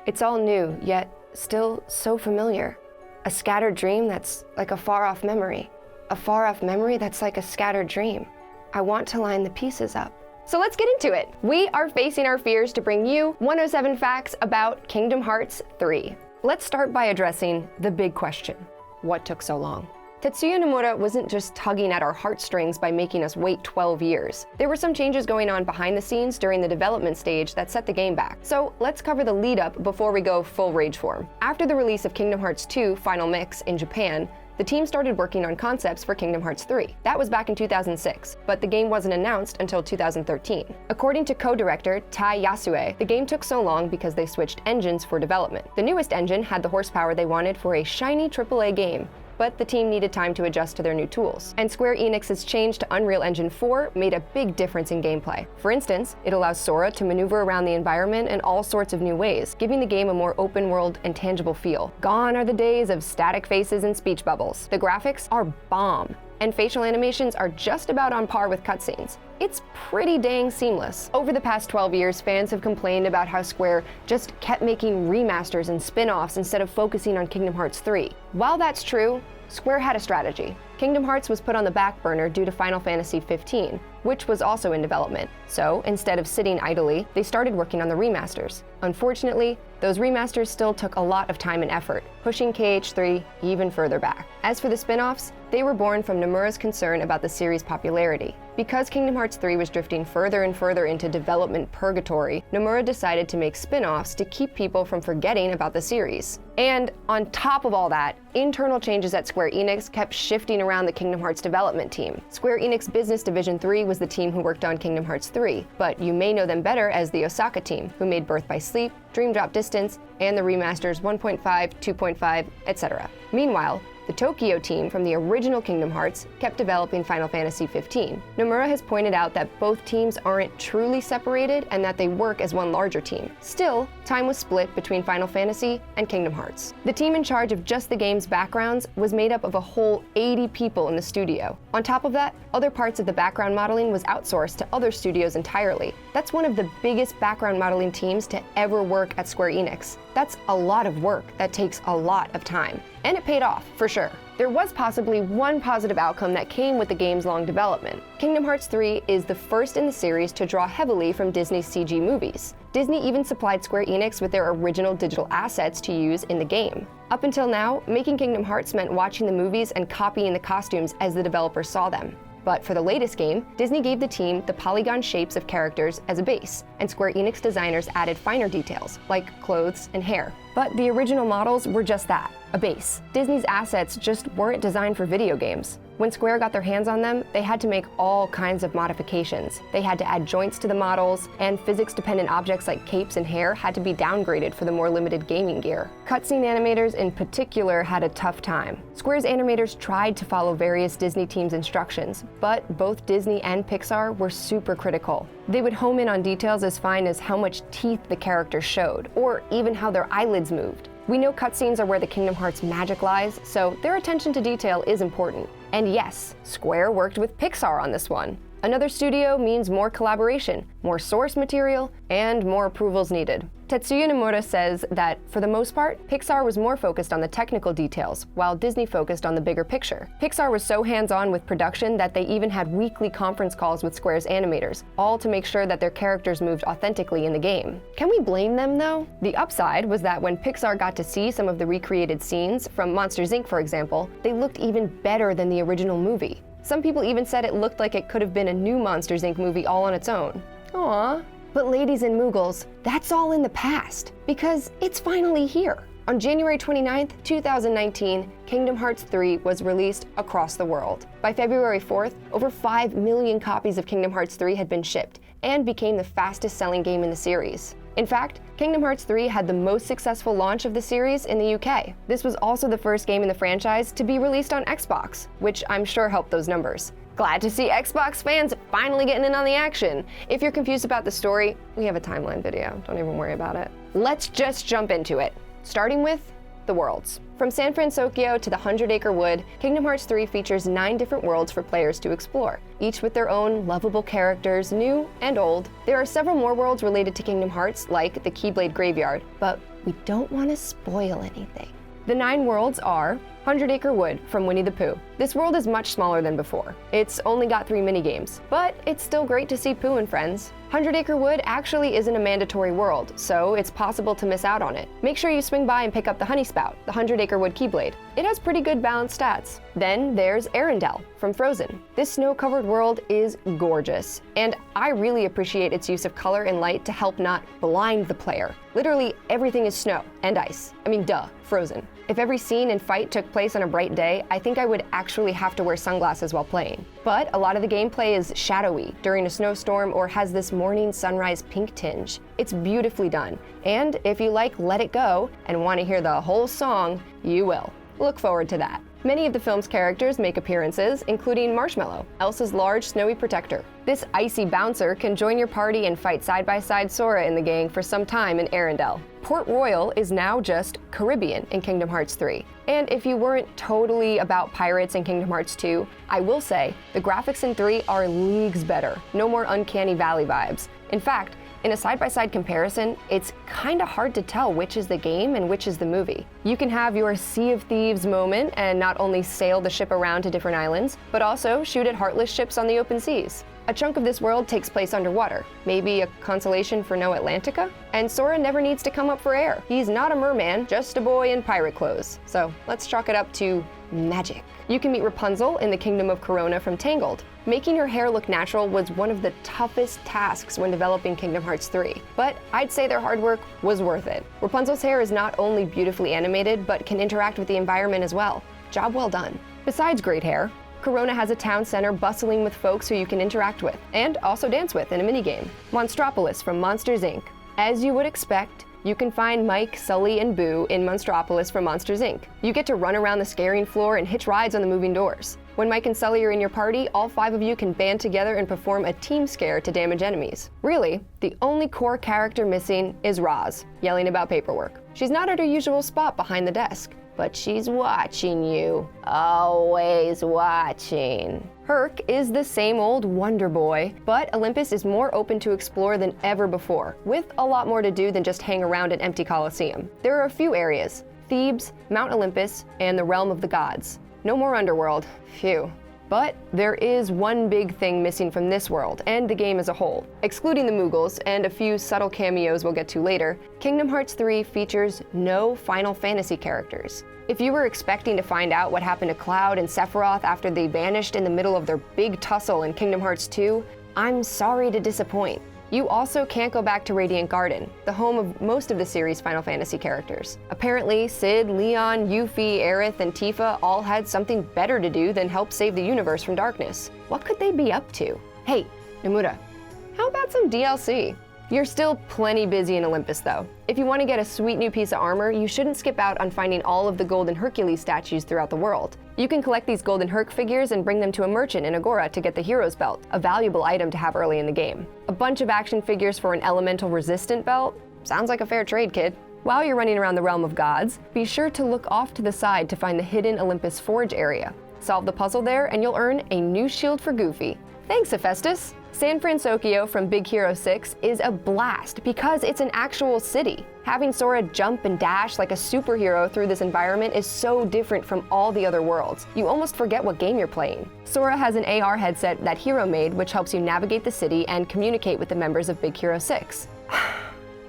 It's all new, yet still so familiar. A scattered dream that's like a far-off memory. A far-off memory that's like a scattered dream. I want to line the pieces up. So let's get into it. We are facing our fears to bring you 107 facts about Kingdom Hearts 3. Let's start by addressing the big question. What took so long? Tetsuya Nomura wasn't just tugging at our heartstrings by making us wait 12 years. There were some changes going on behind the scenes during the development stage that set the game back. So let's cover the lead up before we go full rage form. After the release of Kingdom Hearts 2 Final Mix in Japan, the team started working on concepts for Kingdom Hearts 3. That was back in 2006, but the game wasn't announced until 2013. According to co-director Tai Yasue, the game took so long because they switched engines for development. The newest engine had the horsepower they wanted for a shiny AAA game, but the team needed time to adjust to their new tools. And Square Enix's change to Unreal Engine 4 made a big difference in gameplay. For instance, it allows Sora to maneuver around the environment in all sorts of new ways, giving the game a more open world and tangible feel. Gone are the days of static faces and speech bubbles. The graphics are bomb, and facial animations are just about on par with cutscenes. It's pretty dang seamless. Over the past 12 years, fans have complained about how Square just kept making remasters and spin-offs instead of focusing on Kingdom Hearts 3. While that's true, Square had a strategy. Kingdom Hearts was put on the back burner due to Final Fantasy XV, which was also in development. So, instead of sitting idly, they started working on the remasters. Unfortunately, those remasters still took a lot of time and effort, pushing KH3 even further back. As for the spin-offs, they were born from Nomura's concern about the series' popularity. Because Kingdom Hearts 3 was drifting further and further into development purgatory, Nomura decided to make spin-offs to keep people from forgetting about the series. And on top of all that, internal changes at Square Enix kept shifting around the Kingdom Hearts development team. Square Enix Business Division 3 was the team who worked on Kingdom Hearts 3, but you may know them better as the Osaka team, who made Birth by Sleep, Dream Drop Distance, and the remasters 1.5, 2.5, etc. Meanwhile, the Tokyo team from the original Kingdom Hearts kept developing Final Fantasy XV. Nomura has pointed out that both teams aren't truly separated and that they work as one larger team. Still, time was split between Final Fantasy and Kingdom Hearts. The team in charge of just the game's backgrounds was made up of a whole 80 people in the studio. On top of that, other parts of the background modeling was outsourced to other studios entirely. That's one of the biggest background modeling teams to ever work at Square Enix. That's a lot of work that takes a lot of time. And it paid off, for sure. There was possibly one positive outcome that came with the game's long development. Kingdom Hearts 3 is the first in the series to draw heavily from Disney's CG movies. Disney even supplied Square Enix with their original digital assets to use in the game. Up until now, making Kingdom Hearts meant watching the movies and copying the costumes as the developers saw them. But for the latest game, Disney gave the team the polygon shapes of characters as a base, and Square Enix designers added finer details, like clothes and hair. But the original models were just that, a base. Disney's assets just weren't designed for video games. When Square got their hands on them, they had to make all kinds of modifications. They had to add joints to the models, and physics-dependent objects like capes and hair had to be downgraded for the more limited gaming gear. Cutscene animators in particular had a tough time. Square's animators tried to follow various Disney teams' instructions, but both Disney and Pixar were super critical. They would home in on details as fine as how much teeth the characters showed, or even how their eyelids moved. We know cutscenes are where the Kingdom Hearts magic lies, so their attention to detail is important. And yes, Square worked with Pixar on this one. Another studio means more collaboration, more source material, and more approvals needed. Tetsuya Nomura says that, for the most part, Pixar was more focused on the technical details, while Disney focused on the bigger picture. Pixar was so hands-on with production that they even had weekly conference calls with Square's animators, all to make sure that their characters moved authentically in the game. Can we blame them, though? The upside was that when Pixar got to see some of the recreated scenes, from Monsters, Inc., for example, they looked even better than the original movie. Some people even said it looked like it could have been a new Monsters, Inc. movie all on its own. Aww. But ladies and Moogles, that's all in the past, because it's finally here. On January 29th, 2019, Kingdom Hearts 3 was released across the world. By February 4th, over 5 million copies of Kingdom Hearts 3 had been shipped, and became the fastest-selling game in the series. In fact, Kingdom Hearts 3 had the most successful launch of the series in the UK. This was also the first game in the franchise to be released on Xbox, which I'm sure helped those numbers. Glad to see Xbox fans finally getting in on the action. If you're confused about the story, we have a timeline video. Don't even worry about it. Let's just jump into it, starting with the the worlds. From San Francisco to the 100-Acre Wood, Kingdom Hearts 3 features 9 different worlds for players to explore, each with their own lovable characters, new and old. There are several more worlds related to Kingdom Hearts, like the Keyblade Graveyard, but we don't want to spoil anything. The 9 worlds are 100-Acre Wood from Winnie the Pooh. This world is much smaller than before. It's only got 3 minigames, but it's still great to see Pooh and friends. 100-Acre Wood actually isn't a mandatory world, so it's possible to miss out on it. Make sure you swing by and pick up the Honey Spout, the 100-Acre Wood Keyblade. It has pretty good balanced stats. Then there's Arendelle from Frozen. This snow-covered world is gorgeous, and I really appreciate its use of color and light to help not blind the player. Literally everything is snow and ice. I mean, duh, Frozen. If every scene and fight took place on a bright day, I think I would actually have to wear sunglasses while playing. But a lot of the gameplay is shadowy during a snowstorm or has this morning sunrise pink tinge. It's beautifully done, and if you like Let It Go and want to hear the whole song, you will. Look forward to that. Many of the film's characters make appearances, including Marshmallow, Elsa's large snowy protector. This icy bouncer can join your party and fight side-by-side Sora and the gang for some time in Arendelle. Port Royal is now just Caribbean in Kingdom Hearts 3. And if you weren't totally about pirates in Kingdom Hearts 2, I will say the graphics in 3 are leagues better. No more Uncanny Valley vibes. In fact, in a side-by-side comparison, it's kinda hard to tell which is the game and which is the movie. You can have your Sea of Thieves moment and not only sail the ship around to different islands, but also shoot at heartless ships on the open seas. A chunk of this world takes place underwater, maybe a consolation for no Atlantica? And Sora never needs to come up for air. He's not a merman, just a boy in pirate clothes. So let's chalk it up to magic. You can meet Rapunzel in the Kingdom of Corona from Tangled. Making her hair look natural was one of the toughest tasks when developing Kingdom Hearts 3, but I'd say their hard work was worth it. Rapunzel's hair is not only beautifully animated, but can interact with the environment as well. Job well done. Besides great hair, Corona has a town center bustling with folks who you can interact with, and also dance with in a minigame. Monstropolis from Monsters, Inc. As you would expect, you can find Mike, Sully, and Boo in Monstropolis from Monsters, Inc. You get to run around the scaring floor and hitch rides on the moving doors. When Mike and Sully are in your party, all 5 of you can band together and perform a team scare to damage enemies. Really, the only core character missing is Roz, yelling about paperwork. She's not at her usual spot behind the desk, but she's watching you. Always watching. Herc is the same old Wonder Boy, but Olympus is more open to explore than ever before, with a lot more to do than just hang around an empty Coliseum. There are a few areas: Thebes, Mount Olympus, and the Realm of the Gods. No more Underworld. Phew. But there is one big thing missing from this world, and the game as a whole. Excluding the Moogles, and a few subtle cameos we'll get to later, Kingdom Hearts 3 features no Final Fantasy characters. If you were expecting to find out what happened to Cloud and Sephiroth after they vanished in the middle of their big tussle in Kingdom Hearts 2, I'm sorry to disappoint. You also can't go back to Radiant Garden, the home of most of the series' Final Fantasy characters. Apparently, Sid, Leon, Yuffie, Aerith, and Tifa all had something better to do than help save the universe from darkness. What could they be up to? Hey, Nomura, how about some DLC? You're still plenty busy in Olympus, though. If you want to get a sweet new piece of armor, you shouldn't skip out on finding all of the Golden Hercules statues throughout the world. You can collect these Golden Herc figures and bring them to a merchant in Agora to get the Hero's Belt, a valuable item to have early in the game. A bunch of action figures for an elemental resistant belt? Sounds like a fair trade, kid. While you're running around the Realm of Gods, be sure to look off to the side to find the hidden Olympus Forge area. Solve the puzzle there and you'll earn a new shield for Goofy. Thanks, Hephaestus! San Francisco from Big Hero 6 is a blast because it's an actual city. Having Sora jump and dash like a superhero through this environment is so different from all the other worlds. You almost forget what game you're playing. Sora has an AR headset that Hero made, which helps you navigate the city and communicate with the members of Big Hero 6.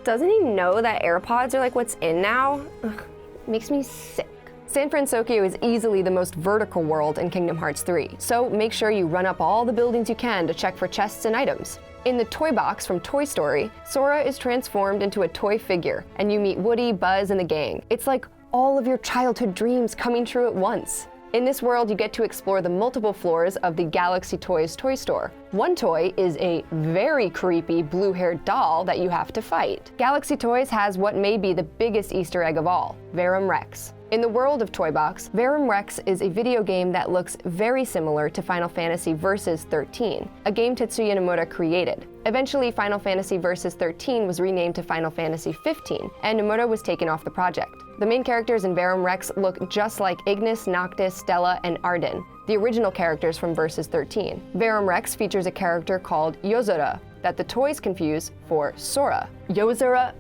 Doesn't he know that AirPods are like what's in now? Ugh, makes me sick. San Francisco is easily the most vertical world in Kingdom Hearts 3, so make sure you run up all the buildings you can to check for chests and items. In the toy box from Toy Story, Sora is transformed into a toy figure, and you meet Woody, Buzz, and the gang. It's like all of your childhood dreams coming true at once. In this world, you get to explore the multiple floors of the Galaxy Toys toy store. One toy is a very creepy blue-haired doll that you have to fight. Galaxy Toys has what may be the biggest Easter egg of all, Verum Rex. In the world of Toy Box, Verum Rex is a video game that looks very similar to Final Fantasy Versus 13, a game Tetsuya Nomura created. Eventually, Final Fantasy Versus 13 was renamed to Final Fantasy 15, and Nomura was taken off the project. The main characters in Verum Rex look just like Ignis, Noctis, Stella, and Arden, the original characters from Versus 13. Verum Rex features a character called Yozora that the toys confuse for Sora. Yozora?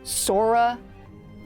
Sora?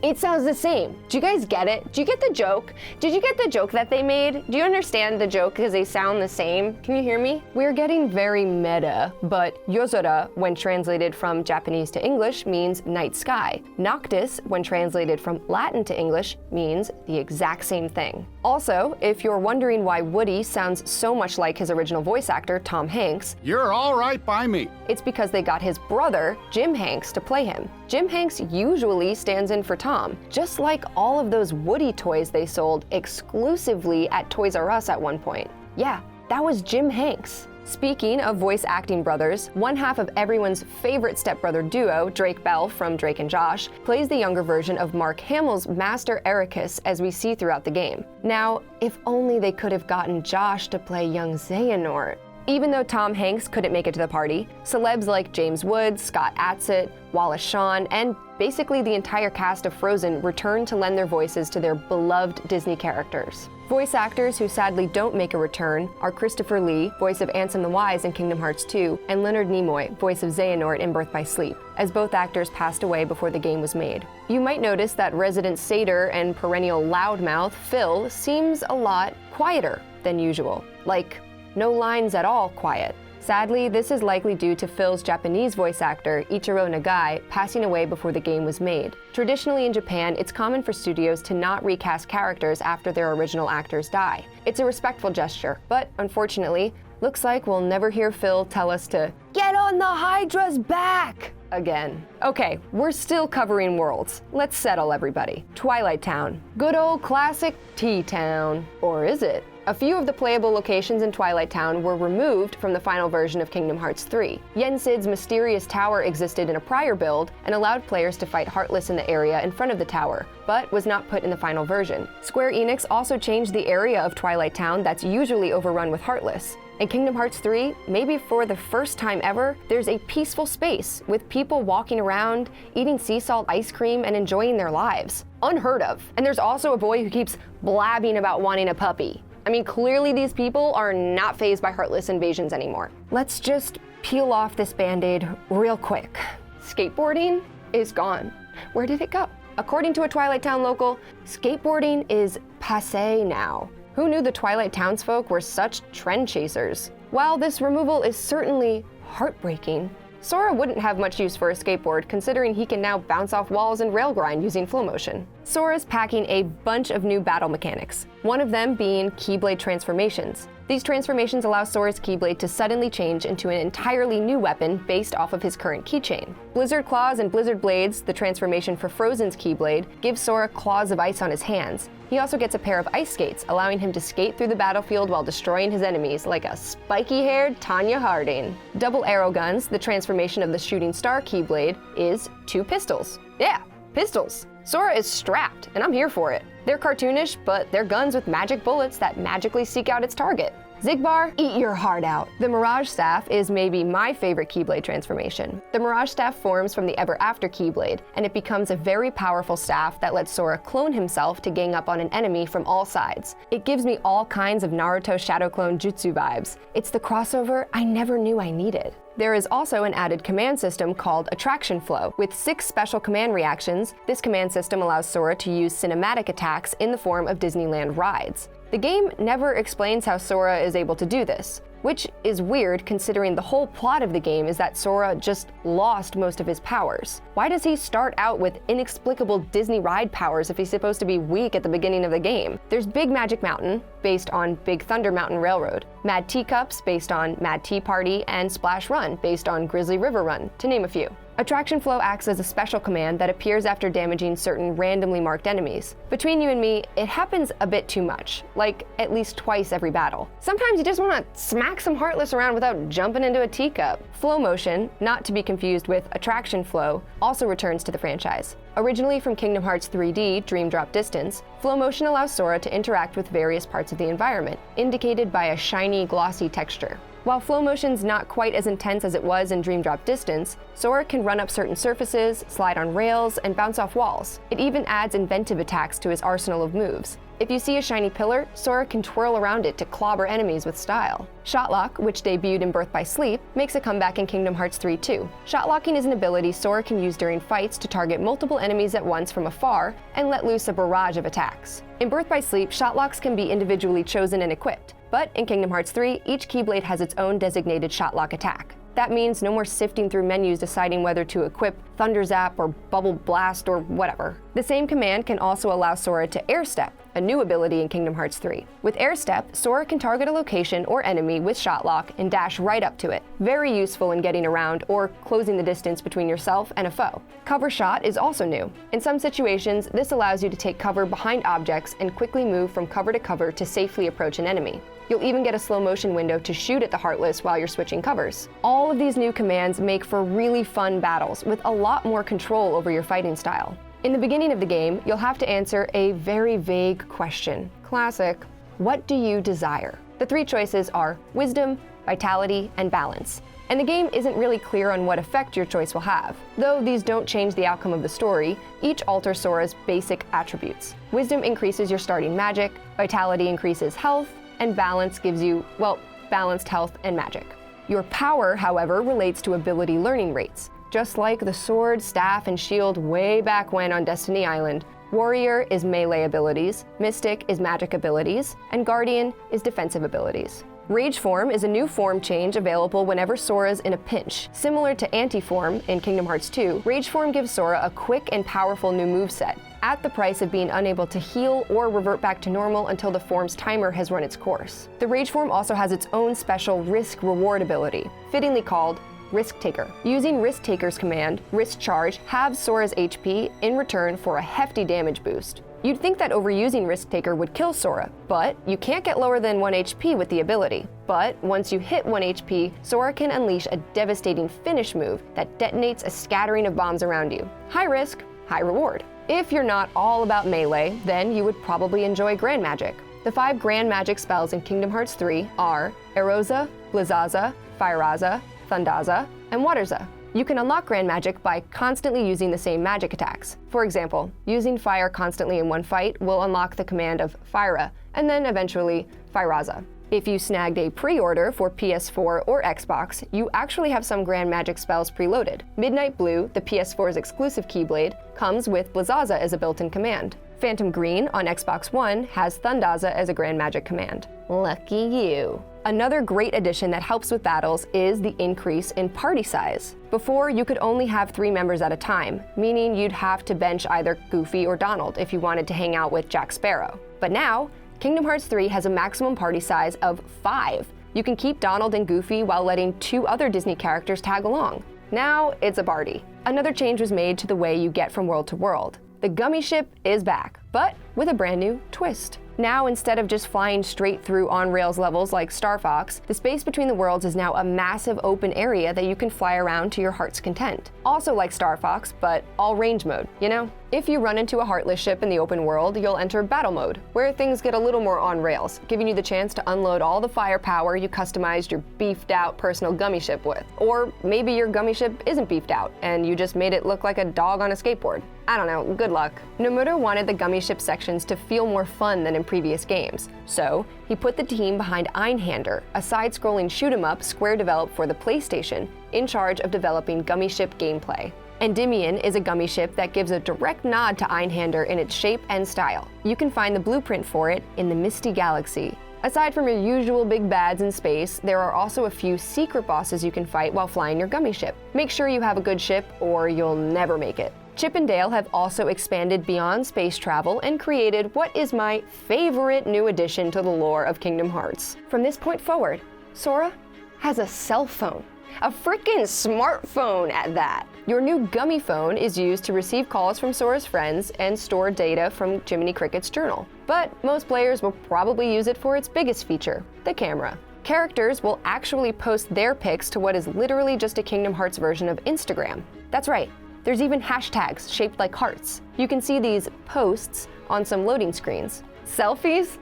It sounds the same. Do you guys get it? Do you get the joke? Did you get the joke that they made? Do you understand the joke because they sound the same? Can you hear me? We're getting very meta, but Yozora, when translated from Japanese to English, means night sky. Noctis, when translated from Latin to English, means the exact same thing. Also, if you're wondering why Woody sounds so much like his original voice actor, Tom Hanks, you're all right by me. It's because they got his brother, Jim Hanks, to play him. Jim Hanks usually stands in for Tom, just like all of those Woody toys they sold exclusively at Toys R Us at one point. Yeah, that was Jim Hanks. Speaking of voice acting brothers, one half of everyone's favorite stepbrother duo, Drake Bell from Drake and Josh, plays the younger version of Mark Hamill's Master Ericus as we see throughout the game. Now, if only they could have gotten Josh to play young Xehanort. Even though Tom Hanks couldn't make it to the party, celebs like James Woods, Scott Adsit, Wallace Shawn, and basically the entire cast of Frozen returned to lend their voices to their beloved Disney characters. Voice actors who sadly don't make a return are Christopher Lee, voice of Ansem the Wise in Kingdom Hearts 2, and Leonard Nimoy, voice of Xehanort in Birth by Sleep, as both actors passed away before the game was made. You might notice that resident satyr and perennial loudmouth Phil seems a lot quieter than usual, like no lines at all quiet. Sadly, this is likely due to Phil's Japanese voice actor, Ichiro Nagai, passing away before the game was made. Traditionally in Japan, it's common for studios to not recast characters after their original actors die. It's a respectful gesture, but unfortunately, looks like we'll never hear Phil tell us to get on the Hydra's back again. Okay, we're still covering worlds. Let's settle everybody. Twilight Town. Good old classic T-Town. Or is it? A few of the playable locations in Twilight Town were removed from the final version of Kingdom Hearts 3. Yen Sid's mysterious tower existed in a prior build and allowed players to fight Heartless in the area in front of the tower, but was not put in the final version. Square Enix also changed the area of Twilight Town that's usually overrun with Heartless. In Kingdom Hearts 3, maybe for the first time ever, there's a peaceful space with people walking around, eating sea salt ice cream, and enjoying their lives. Unheard of. And there's also a boy who keeps blabbing about wanting a puppy. I mean, clearly these people are not fazed by Heartless invasions anymore. Let's just peel off this Band-Aid real quick. Skateboarding is gone. Where did it go? According to a Twilight Town local, skateboarding is passé now. Who knew the Twilight townsfolk were such trend chasers? While this removal is certainly heartbreaking, Sora wouldn't have much use for a skateboard considering he can now bounce off walls and rail grind using flow motion. Sora's packing a bunch of new battle mechanics, one of them being Keyblade transformations. These transformations allow Sora's Keyblade to suddenly change into an entirely new weapon based off of his current keychain. Blizzard Claws and Blizzard Blades, the transformation for Frozen's Keyblade, give Sora claws of ice on his hands. He also gets a pair of ice skates, allowing him to skate through the battlefield while destroying his enemies like a spiky-haired Tanya Harding. Double Arrow Guns, the transformation of the Shooting Star Keyblade, is 2 pistols. Yeah, pistols. Sora is strapped, and I'm here for it. They're cartoonish, but they're guns with magic bullets that magically seek out its target. Xigbar, eat your heart out. The Mirage Staff is maybe my favorite Keyblade transformation. The Mirage Staff forms from the Ever After Keyblade, and it becomes a very powerful staff that lets Sora clone himself to gang up on an enemy from all sides. It gives me all kinds of Naruto Shadow Clone Jutsu vibes. It's the crossover I never knew I needed. There is also an added command system called Attraction Flow. With 6 special command reactions, this command system allows Sora to use cinematic attacks in the form of Disneyland rides. The game never explains how Sora is able to do this, which is weird considering the whole plot of the game is that Sora just lost most of his powers. Why does he start out with inexplicable Disney ride powers if he's supposed to be weak at the beginning of the game? There's Big Magic Mountain, based on Big Thunder Mountain Railroad, Mad Teacups, based on Mad Tea Party, and Splash Run, based on Grizzly River Run, to name a few. Attraction Flow acts as a special command that appears after damaging certain randomly marked enemies. Between you and me, it happens a bit too much, like at least twice every battle. Sometimes you just want to smack some Heartless around without jumping into a teacup. Flow Motion, not to be confused with Attraction Flow, also returns to the franchise. Originally from Kingdom Hearts 3D Dream Drop Distance, Flow Motion allows Sora to interact with various parts of the environment, indicated by a shiny, glossy texture. While flow motion's not quite as intense as it was in Dream Drop Distance, Sora can run up certain surfaces, slide on rails, and bounce off walls. It even adds inventive attacks to his arsenal of moves. If you see a shiny pillar, Sora can twirl around it to clobber enemies with style. Shotlock, which debuted in Birth by Sleep, makes a comeback in Kingdom Hearts 3 too. Shotlocking is an ability Sora can use during fights to target multiple enemies at once from afar and let loose a barrage of attacks. In Birth by Sleep, shotlocks can be individually chosen and equipped, but in Kingdom Hearts 3, each Keyblade has its own designated shotlock attack. That means no more sifting through menus deciding whether to equip Thunder Zap or Bubble Blast or whatever. The same command can also allow Sora to Air Step, a new ability in Kingdom Hearts 3. With Air Step, Sora can target a location or enemy with Shotlock and dash right up to it. Very useful in getting around or closing the distance between yourself and a foe. Cover Shot is also new. In some situations, this allows you to take cover behind objects and quickly move from cover to cover to safely approach an enemy. You'll even get a slow motion window to shoot at the Heartless while you're switching covers. All of these new commands make for really fun battles with a lot more control over your fighting style. In the beginning of the game, you'll have to answer a very vague question. Classic, what do you desire? The three choices are wisdom, vitality, and balance. And the game isn't really clear on what effect your choice will have. Though these don't change the outcome of the story, each alters Sora's basic attributes. Wisdom increases your starting magic, vitality increases health, and balance gives you, well, balanced health and magic. Your power, however, relates to ability learning rates. Just like the sword, staff, and shield way back when on Destiny Island, Warrior is melee abilities, Mystic is magic abilities, and Guardian is defensive abilities. Rage Form is a new form change available whenever Sora's in a pinch. Similar to Anti-Form in Kingdom Hearts 2, Rage Form gives Sora a quick and powerful new moveset, at the price of being unable to heal or revert back to normal until the form's timer has run its course. The Rage Form also has its own special Risk-Reward ability, fittingly called Risk Taker. Using Risk Taker's command, Risk Charge halves Sora's HP in return for a hefty damage boost. You'd think that overusing Risk Taker would kill Sora, but you can't get lower than 1 HP with the ability. But once you hit 1 HP, Sora can unleash a devastating finish move that detonates a scattering of bombs around you. High risk, high reward. If you're not all about melee, then you would probably enjoy Grand Magic. The 5 Grand Magic spells in Kingdom Hearts 3 are Eroza, Blizzaza, Fireraza, Thundaza, and Waterza. You can unlock Grand Magic by constantly using the same magic attacks. For example, using fire constantly in one fight will unlock the command of Fyra, and then eventually Fireraza. If you snagged a pre-order for PS4 or Xbox, you actually have some Grand Magic spells preloaded. Midnight Blue, the PS4's exclusive Keyblade, comes with Blizzaza as a built-in command. Phantom Green on Xbox One has Thundaza as a Grand Magic command. Lucky you. Another great addition that helps with battles is the increase in party size. Before, you could only have 3 members at a time, meaning you'd have to bench either Goofy or Donald if you wanted to hang out with Jack Sparrow. But now, Kingdom Hearts 3 has a maximum party size of 5. You can keep Donald and Goofy while letting 2 other Disney characters tag along. Now, it's a party. Another change was made to the way you get from world to world. The Gummy Ship is back, but with a brand new twist. Now, instead of just flying straight through on-rails levels like Star Fox, the space between the worlds is now a massive open area that you can fly around to your heart's content. Also like Star Fox, but all range mode, you know? If you run into a Heartless ship in the open world, you'll enter battle mode, where things get a little more on rails, giving you the chance to unload all the firepower you customized your beefed out personal Gummy Ship with. Or maybe your Gummy Ship isn't beefed out, and you just made it look like a dog on a skateboard. I don't know, good luck. Nomura wanted the Gummy Ship sections to feel more fun than in previous games, so he put the team behind Einhander, a side-scrolling shoot-'em-up Square developed for the PlayStation, in charge of developing Gummy Ship gameplay. Endymion is a Gummy Ship that gives a direct nod to Einhander in its shape and style. You can find the blueprint for it in the Misty Galaxy. Aside from your usual big bads in space, there are also a few secret bosses you can fight while flying your Gummy Ship. Make sure you have a good ship or you'll never make it. Chip and Dale have also expanded beyond space travel and created what is my favorite new addition to the lore of Kingdom Hearts. From this point forward, Sora has a cell phone. A frickin' smartphone at that. Your new Gummy phone is used to receive calls from Sora's friends and store data from Jiminy Cricket's journal. But most players will probably use it for its biggest feature, the camera. Characters will actually post their pics to what is literally just a Kingdom Hearts version of Instagram. That's right, there's even hashtags shaped like hearts. You can see these posts on some loading screens. Selfies?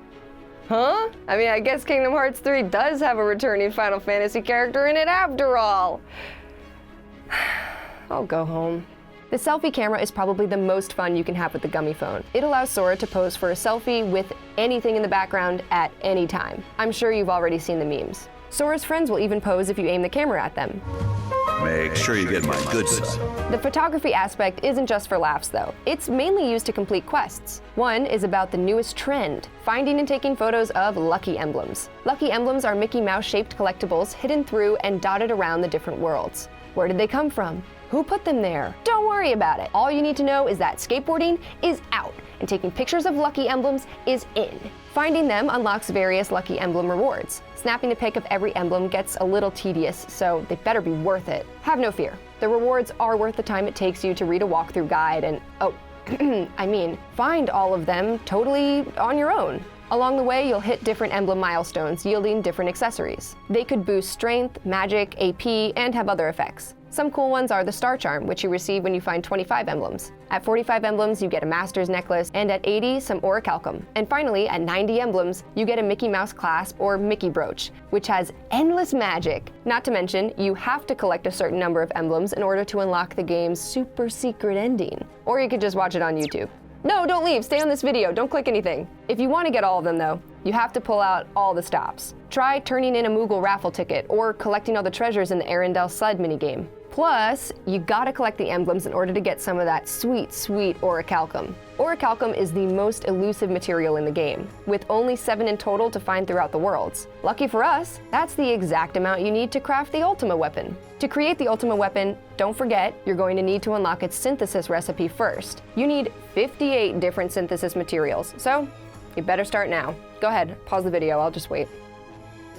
Huh? I mean, I guess Kingdom Hearts 3 does have a returning Final Fantasy character in it after all. I'll go home. The selfie camera is probably the most fun you can have with the Gummy phone. It allows Sora to pose for a selfie with anything in the background at any time. I'm sure you've already seen the memes. Sora's friends will even pose if you aim the camera at them. Make sure you get my good side. The photography aspect isn't just for laughs, though. It's mainly used to complete quests. One is about the newest trend, finding and taking photos of lucky emblems. Lucky emblems are Mickey Mouse-shaped collectibles hidden through and dotted around the different worlds. Where did they come from? Who put them there? Don't worry about it. All you need to know is that skateboarding is out, and taking pictures of lucky emblems is in. Finding them unlocks various lucky emblem rewards. Snapping a pic of every emblem gets a little tedious, so they better be worth it. Have no fear. The rewards are worth the time it takes you to read a walkthrough guide and, find all of them totally on your own. Along the way, you'll hit different emblem milestones, yielding different accessories. They could boost strength, magic, AP, and have other effects. Some cool ones are the Star Charm, which you receive when you find 25 emblems. At 45 emblems, you get a Master's Necklace, and at 80, some Orichalcum. And finally, at 90 emblems, you get a Mickey Mouse clasp or Mickey brooch, which has endless magic. Not to mention, you have to collect a certain number of emblems in order to unlock the game's super secret ending. Or you could just watch it on YouTube. No, don't leave, stay on this video, don't click anything. If you want to get all of them though, you have to pull out all the stops. Try turning in a Moogle raffle ticket or collecting all the treasures in the Arendelle Sled minigame. Plus, you gotta collect the emblems in order to get some of that sweet, sweet Orichalcum. Orichalcum is the most elusive material in the game, with only 7 in total to find throughout the worlds. Lucky for us, that's the exact amount you need to craft the Ultima weapon. To create the Ultima weapon, don't forget, you're going to need to unlock its synthesis recipe first. You need 58 different synthesis materials, so you better start now. Go ahead, pause the video, I'll just wait.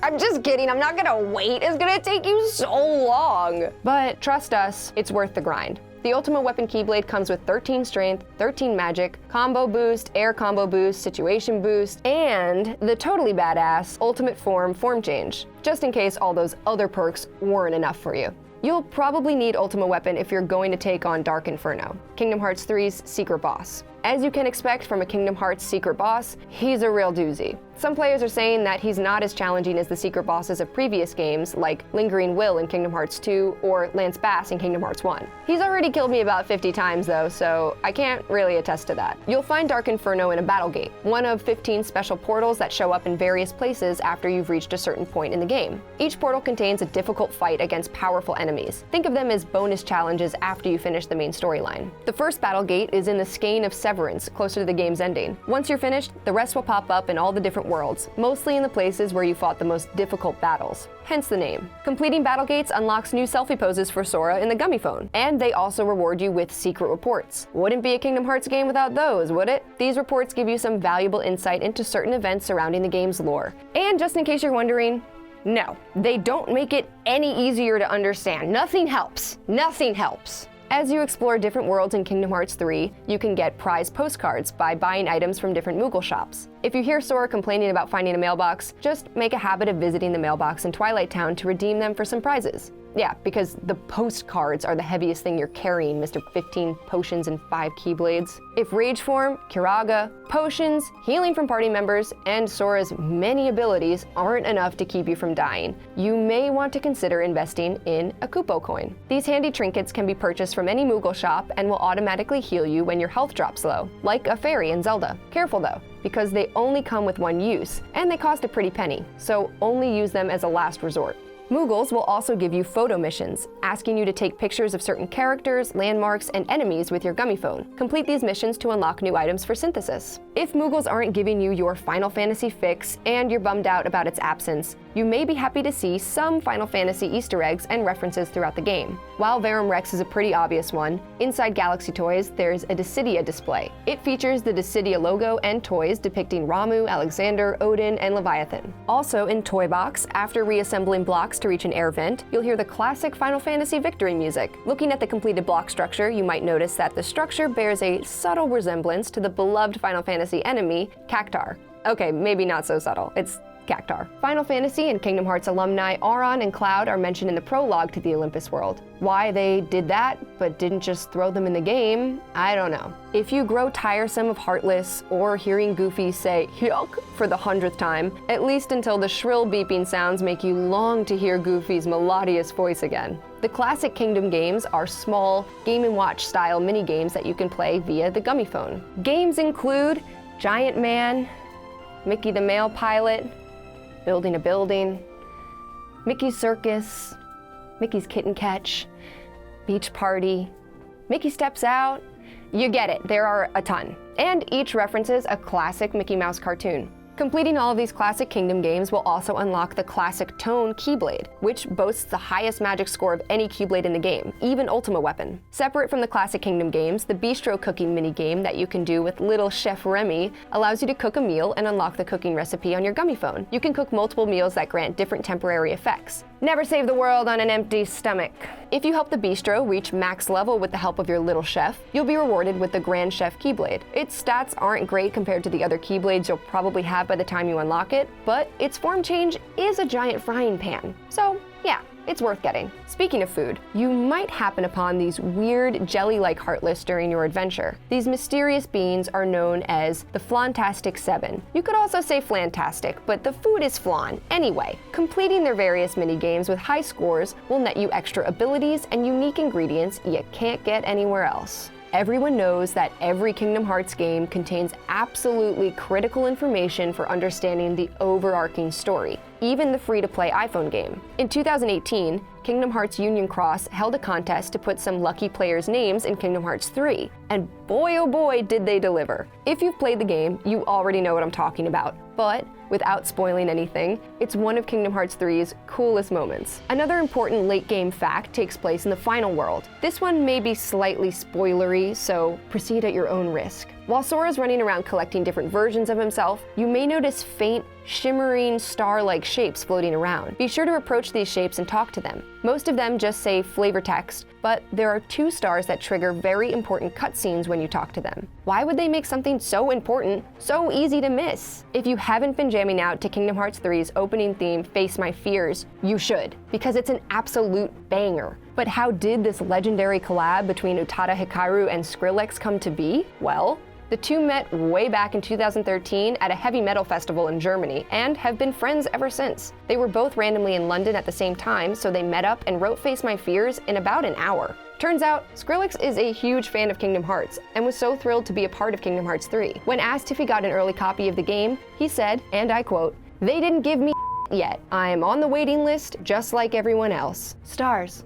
I'm just kidding, I'm not gonna wait, it's gonna take you so long. But trust us, it's worth the grind. The Ultima Weapon Keyblade comes with 13 strength, 13 magic, combo boost, air combo boost, situation boost, and the totally badass Ultimate Form change, just in case all those other perks weren't enough for you. You'll probably need Ultima Weapon if you're going to take on Dark Inferno, Kingdom Hearts 3's secret boss. As you can expect from a Kingdom Hearts secret boss, he's a real doozy. Some players are saying that he's not as challenging as the secret bosses of previous games like Lingering Will in Kingdom Hearts 2 or Lance Bass in Kingdom Hearts 1. He's already killed me about 50 times though, so I can't really attest to that. You'll find Dark Inferno in a battle gate, one of 15 special portals that show up in various places after you've reached a certain point in the game. Each portal contains a difficult fight against powerful enemies. Think of them as bonus challenges after you finish the main storyline. The first battle gate is in the Skein of Severance, closer to the game's ending. Once you're finished, the rest will pop up in all the different worlds, mostly in the places where you fought the most difficult battles, hence the name. Completing battle gates unlocks new selfie poses for Sora in the Gummy phone, and they also reward you with secret reports. Wouldn't be a Kingdom Hearts game without those, would it? These reports give you some valuable insight into certain events surrounding the game's lore. And just in case you're wondering, no, they don't make it any easier to understand. Nothing helps. Nothing helps. As you explore different worlds in Kingdom Hearts 3, you can get prize postcards by buying items from different Moogle shops. If you hear Sora complaining about finding a mailbox, just make a habit of visiting the mailbox in Twilight Town to redeem them for some prizes. Yeah, because the postcards are the heaviest thing you're carrying, Mr. 15 potions and 5 keyblades. If Rage Form, Curaga, potions, healing from party members, and Sora's many abilities aren't enough to keep you from dying, you may want to consider investing in a Kupo coin. These handy trinkets can be purchased from any Moogle shop and will automatically heal you when your health drops low, like a fairy in Zelda. Careful though, because they only come with one use, and they cost a pretty penny, so only use them as a last resort. Moogles will also give you photo missions, asking you to take pictures of certain characters, landmarks, and enemies with your Gummy phone. Complete these missions to unlock new items for synthesis. If Moogles aren't giving you your Final Fantasy fix and you're bummed out about its absence, you may be happy to see some Final Fantasy Easter eggs and references throughout the game. While Verum Rex is a pretty obvious one, inside Galaxy Toys there's a Dissidia display. It features the Dissidia logo and toys depicting Ramu, Alexander, Odin, and Leviathan. Also in Toy Box, after reassembling blocks to reach an air vent, you'll hear the classic Final Fantasy victory music. Looking at the completed block structure, you might notice that the structure bears a subtle resemblance to the beloved Final Fantasy enemy, Cactar. Okay, maybe not so subtle. It's Cactar. Final Fantasy and Kingdom Hearts alumni Auron and Cloud are mentioned in the prologue to the Olympus world. Why they did that, but didn't just throw them in the game, I don't know. If you grow tiresome of Heartless or hearing Goofy say "yuck" for the 100th time, at least until the shrill beeping sounds make you long to hear Goofy's melodious voice again. The classic Kingdom games are small, Game & Watch style mini-games that you can play via the Gummy Phone. Games include Giant Man, Mickey the Mail Pilot, Building a Building, Mickey's Circus, Mickey's Kitten Catch, Beach Party, Mickey Steps Out. You get it, there are a ton. And each references a classic Mickey Mouse cartoon. Completing all of these classic Kingdom games will also unlock the classic Tone Keyblade, which boasts the highest magic score of any Keyblade in the game, even Ultima Weapon. Separate from the classic Kingdom games, the Bistro cooking minigame that you can do with little Chef Remy allows you to cook a meal and unlock the cooking recipe on your Gummy Phone. You can cook multiple meals that grant different temporary effects. Never save the world on an empty stomach. If you help the Bistro reach max level with the help of your little chef, you'll be rewarded with the Grand Chef Keyblade. Its stats aren't great compared to the other Keyblades you'll probably have by the time you unlock it, but its form change is a giant frying pan. So yeah, it's worth getting. Speaking of food, you might happen upon these weird jelly-like Heartless during your adventure. These mysterious beans are known as the Flantastic 7. You could also say Flantastic, but the food is flan. Anyway, completing their various mini-games with high scores will net you extra abilities and unique ingredients you can't get anywhere else. Everyone knows that every Kingdom Hearts game contains absolutely critical information for understanding the overarching story, even the free-to-play iPhone game. In 2018, Kingdom Hearts Union Cross held a contest to put some lucky players' names in Kingdom Hearts 3, and boy oh boy did they deliver. If you've played the game, you already know what I'm talking about, but without spoiling anything, it's one of Kingdom Hearts 3's coolest moments. Another important late-game fact takes place in the final world. This one may be slightly spoilery, so proceed at your own risk. While Sora's running around collecting different versions of himself, you may notice faint, shimmering, star-like shapes floating around. Be sure to approach these shapes and talk to them. Most of them just say flavor text, but there are 2 stars that trigger very important cutscenes when you talk to them. Why would they make something so important so easy to miss? If you haven't been jamming out to Kingdom Hearts 3's opening theme, Face My Fears, you should, because it's an absolute banger. But how did this legendary collab between Utada Hikaru and Skrillex come to be? Well, the two met way back in 2013 at a heavy metal festival in Germany and have been friends ever since. They were both randomly in London at the same time, so they met up and wrote Face My Fears in about an hour. Turns out, Skrillex is a huge fan of Kingdom Hearts and was so thrilled to be a part of Kingdom Hearts 3. When asked if he got an early copy of the game, he said, and I quote, "They didn't give me yet. I'm on the waiting list just like everyone else." Stars.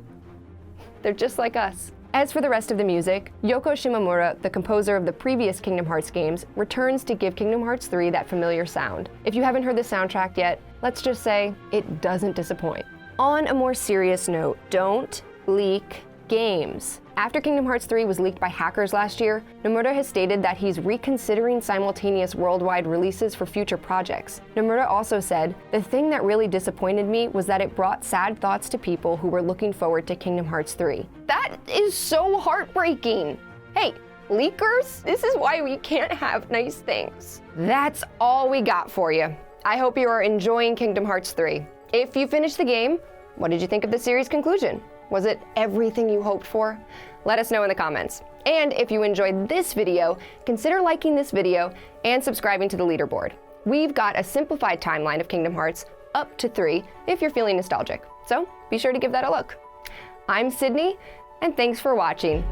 They're just like us. As for the rest of the music, Yoko Shimomura, the composer of the previous Kingdom Hearts games, returns to give Kingdom Hearts 3 that familiar sound. If you haven't heard the soundtrack yet, let's just say it doesn't disappoint. On a more serious note, don't leak games. After Kingdom Hearts 3 was leaked by hackers last year, Nomura has stated that he's reconsidering simultaneous worldwide releases for future projects. Nomura also said, "The thing that really disappointed me was that it brought sad thoughts to people who were looking forward to Kingdom Hearts 3. That is so heartbreaking. Hey, leakers, this is why we can't have nice things." That's all we got for you. I hope you are enjoying Kingdom Hearts 3. If you finished the game, what did you think of the series conclusion? Was it everything you hoped for? Let us know in the comments. And if you enjoyed this video, consider liking this video and subscribing to the Leaderboard. We've got a simplified timeline of Kingdom Hearts up to 3 if you're feeling nostalgic. So be sure to give that a look. I'm Sydney, and thanks for watching.